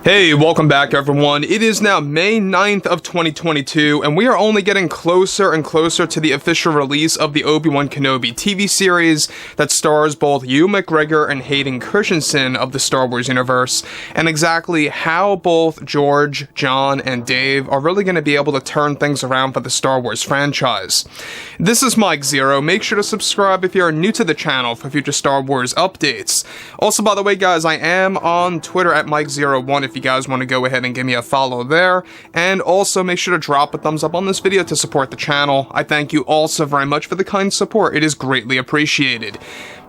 Hey, welcome back everyone. It is now May 9th of 2022, and we are only getting closer and closer to the official release of the Obi-Wan Kenobi TV series that stars both Ewan McGregor and Hayden Christensen of the Star Wars universe, and exactly how both George, John, and Dave are really going to be able to turn things around for the Star Wars franchise. This is Mike Zero. Make sure to subscribe if you're new to the channel for future Star Wars updates. Also, by the way, guys, I am on Twitter at Mike01 if you guys want to go ahead and give me a follow there, and also make sure to drop a thumbs up on this video to support the channel. I thank you all so very much for the kind support. It is greatly appreciated.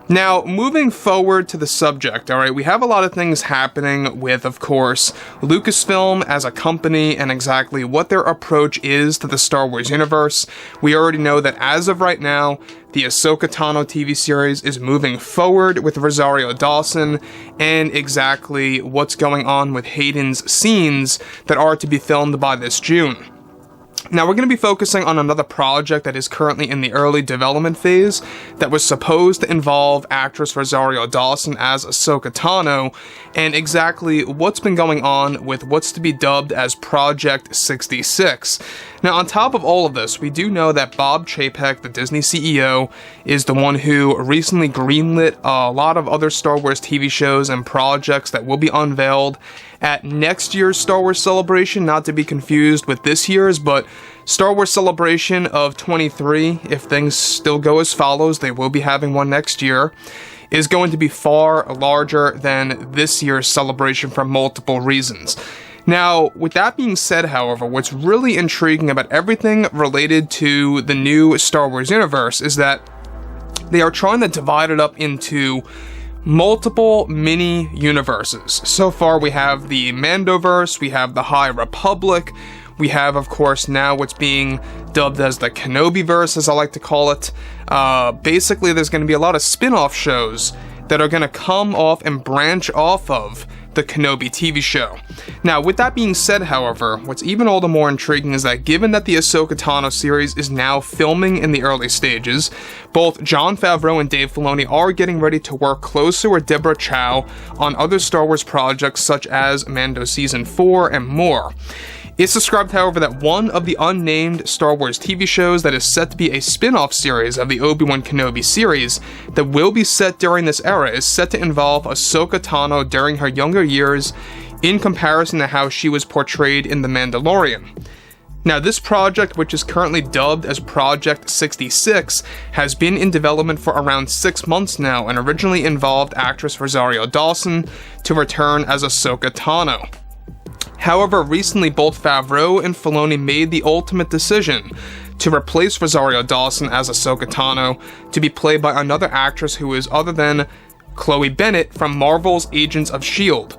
Now, moving forward to the subject, alright, we have a lot of things happening with, of course, Lucasfilm as a company and exactly what their approach is to the Star Wars universe. We already know that as of right now, the Ahsoka Tano TV series is moving forward with Rosario Dawson, and exactly what's going on with Hayden's scenes that are to be filmed by this June. Now, we're going to be focusing on another project that is currently in the early development phase that was supposed to involve actress Rosario Dawson as Ahsoka Tano, and exactly what's been going on with what's to be dubbed as Project 66. Now, on top of all of this, we do know that Bob Chapek, the Disney CEO, is the one who recently greenlit a lot of other Star Wars TV shows and projects that will be unveiled at next year's Star Wars Celebration, not to be confused with this year's, but Star Wars Celebration of 23, if things still go as follows, they will be having one next year, is going to be far larger than this year's celebration for multiple reasons. Now, with that being said, however, what's really intriguing about everything related to the new Star Wars universe is that they are trying to divide it up into multiple mini universes. So far, we have the Mandoverse, we have the High Republic, we have, of course, now what's being dubbed as the Kenobiverse, as I like to call it. Basically, there's going to be a lot of spin-off shows that are going to come off and branch off of the Kenobi TV show. Now, with that being said, however, what's even all the more intriguing is that given that the Ahsoka Tano series is now filming in the early stages, both Jon Favreau and Dave Filoni are getting ready to work closer with Deborah Chow on other Star Wars projects such as Mando Season 4 and more. It's described, however, that one of the unnamed Star Wars TV shows that is set to be a spin-off series of the Obi-Wan Kenobi series that will be set during this era is set to involve Ahsoka Tano during her younger years in comparison to how she was portrayed in The Mandalorian. Now, this project, which is currently dubbed as Project 66, has been in development for around 6 months now and originally involved actress Rosario Dawson to return as Ahsoka Tano. However, recently both Favreau and Filoni made the ultimate decision to replace Rosario Dawson as Ahsoka Tano to be played by another actress who is other than Chloe Bennett from Marvel's Agents of S.H.I.E.L.D.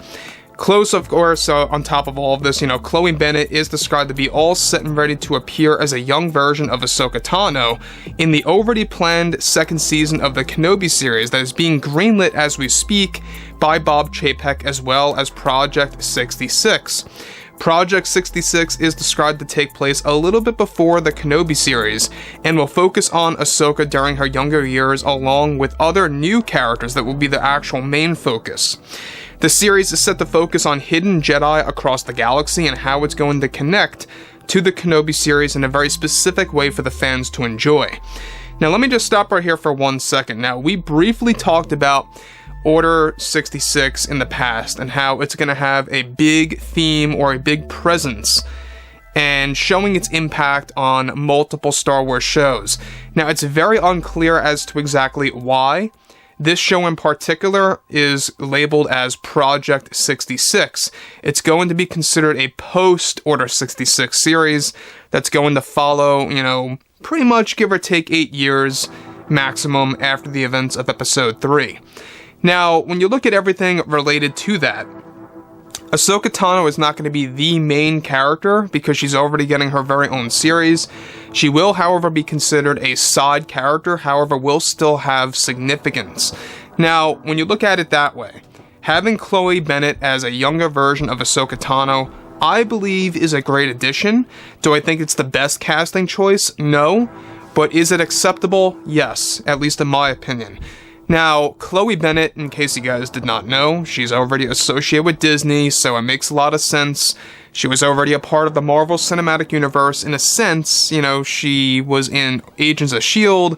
Close, of course, on top of all of this, Chloe Bennett is described to be all set and ready to appear as a young version of Ahsoka Tano in the already planned second season of the Kenobi series that is being greenlit as we speak by Bob Chapek, as well as Project 66. Project 66 is described to take place a little bit before the Kenobi series and will focus on Ahsoka during her younger years along with other new characters that will be the actual main focus. The series is set to focus on hidden Jedi across the galaxy and how it's going to connect to the Kenobi series in a very specific way for the fans to enjoy. Now, let me just stop right here for 1 second. Now, we briefly talked about Order 66 in the past and how it's going to have a big theme or a big presence and showing its impact on multiple Star Wars shows. Now, it's very unclear as to exactly why this show in particular is labeled as Project 66. It's going to be considered a post-Order 66 series that's going to follow, pretty much give or take 8 years maximum after the events of Episode 3. Now, when you look at everything related to that, Ahsoka Tano is not going to be the main character because she's already getting her very own series. She will, however, be considered a side character, however, will still have significance. Now, when you look at it that way, having Chloe Bennett as a younger version of Ahsoka Tano, I believe is a great addition. Do I think it's the best casting choice? No. But is it acceptable? Yes, at least in my opinion. Now, Chloe Bennet, in case you guys did not know, she's already associated with Disney, so it makes a lot of sense. She was already a part of the Marvel Cinematic Universe. In a sense, you know, she was in Agents of S.H.I.E.L.D.,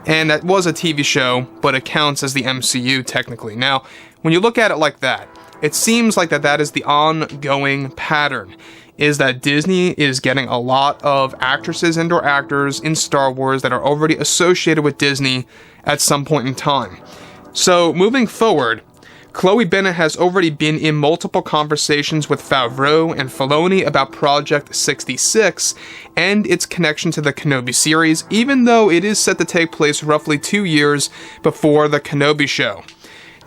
and that was a TV show, but it counts as the MCU, technically. Now, when you look at it like that, it seems like that is the ongoing pattern, is that Disney is getting a lot of actresses and/or actors in Star Wars that are already associated with Disney at some point in time. So, moving forward, Chloe Bennet has already been in multiple conversations with Favreau and Filoni about Project 66 and its connection to the Kenobi series, even though it is set to take place roughly 2 years before the Kenobi show.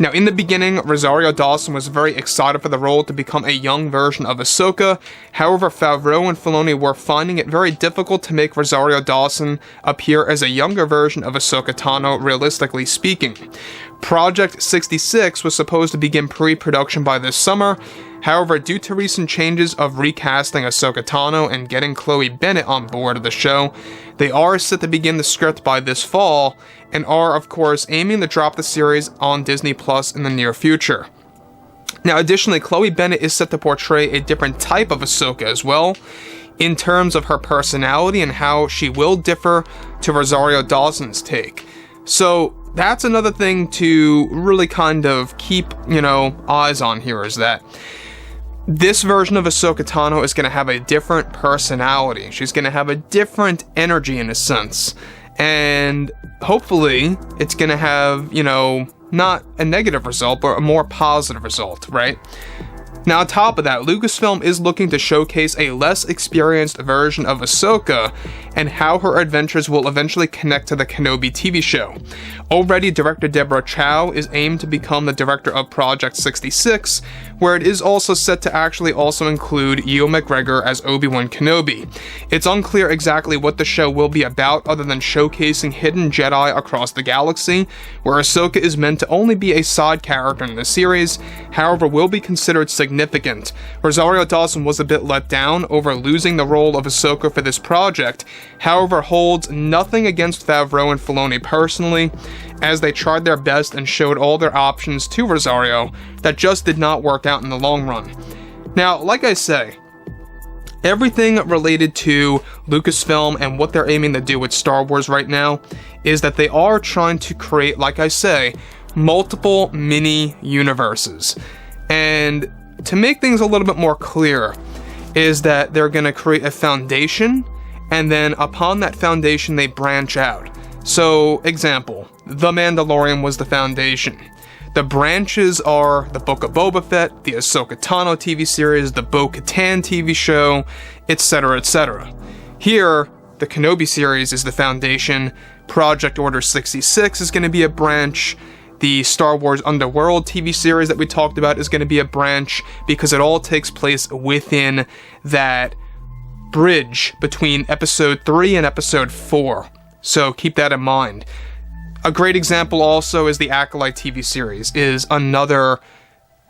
Now, in the beginning, Rosario Dawson was very excited for the role to become a young version of Ahsoka. However, Favreau and Filoni were finding it very difficult to make Rosario Dawson appear as a younger version of Ahsoka Tano, realistically speaking. Project 66 was supposed to begin pre-production by this summer. However, due to recent changes of recasting Ahsoka Tano and getting Chloe Bennet on board of the show, they are set to begin the script by this fall, and are, of course, aiming to drop the series on Disney Plus in the near future. Now, additionally, Chloe Bennet is set to portray a different type of Ahsoka as well, in terms of her personality and how she will differ to Rosario Dawson's take. So, that's another thing to really kind of keep, eyes on here, is that this version of Ahsoka Tano is going to have a different personality. She's going to have a different energy in a sense. And hopefully it's going to have, not a negative result, but a more positive result, right? Now, on top of that, Lucasfilm is looking to showcase a less experienced version of Ahsoka and how her adventures will eventually connect to the Kenobi TV show. Already, director Deborah Chow is aimed to become the director of Project 66, where it is also set to actually also include Ewan McGregor as Obi-Wan Kenobi. It's unclear exactly what the show will be about other than showcasing hidden Jedi across the galaxy, where Ahsoka is meant to only be a side character in the series, however will be considered significant. Rosario Dawson was a bit let down over losing the role of Ahsoka for this project, however holds nothing against Favreau and Filoni personally, as they tried their best and showed all their options to Rosario that just did not work out in the long run. Now, like I say, everything related to Lucasfilm and what they're aiming to do with Star Wars right now is that they are trying to create, like I say, multiple mini universes. And to make things a little bit more clear is that they're going to create a foundation, and then upon that foundation they branch out. So, example, The Mandalorian was the foundation. The branches are the Book of Boba Fett, the Ahsoka Tano TV series, the Bo-Katan TV show, etc., etc. Here, the Kenobi series is the foundation, Project Order 66 is going to be a branch, the Star Wars Underworld TV series that we talked about is going to be a branch, because it all takes place within that bridge between Episode 3 and Episode 4. So keep that in mind. A great example also is the Acolyte TV series, is another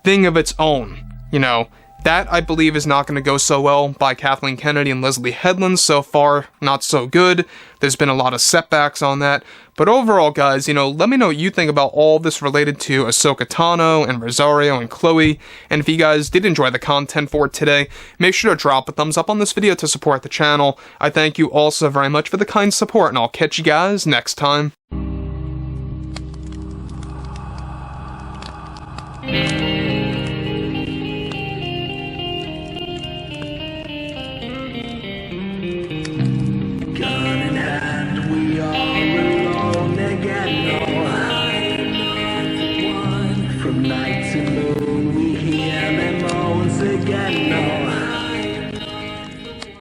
thing of its own. That I believe is not going to go so well by Kathleen Kennedy and Leslie Headland. So far, not so good. There's been a lot of setbacks on that. But overall, guys, let me know what you think about all this related to Ahsoka Tano and Rosario and Chloe. And if you guys did enjoy the content for today, make sure to drop a thumbs up on this video to support the channel. I thank you all so very much for the kind support, and I'll catch you guys next time.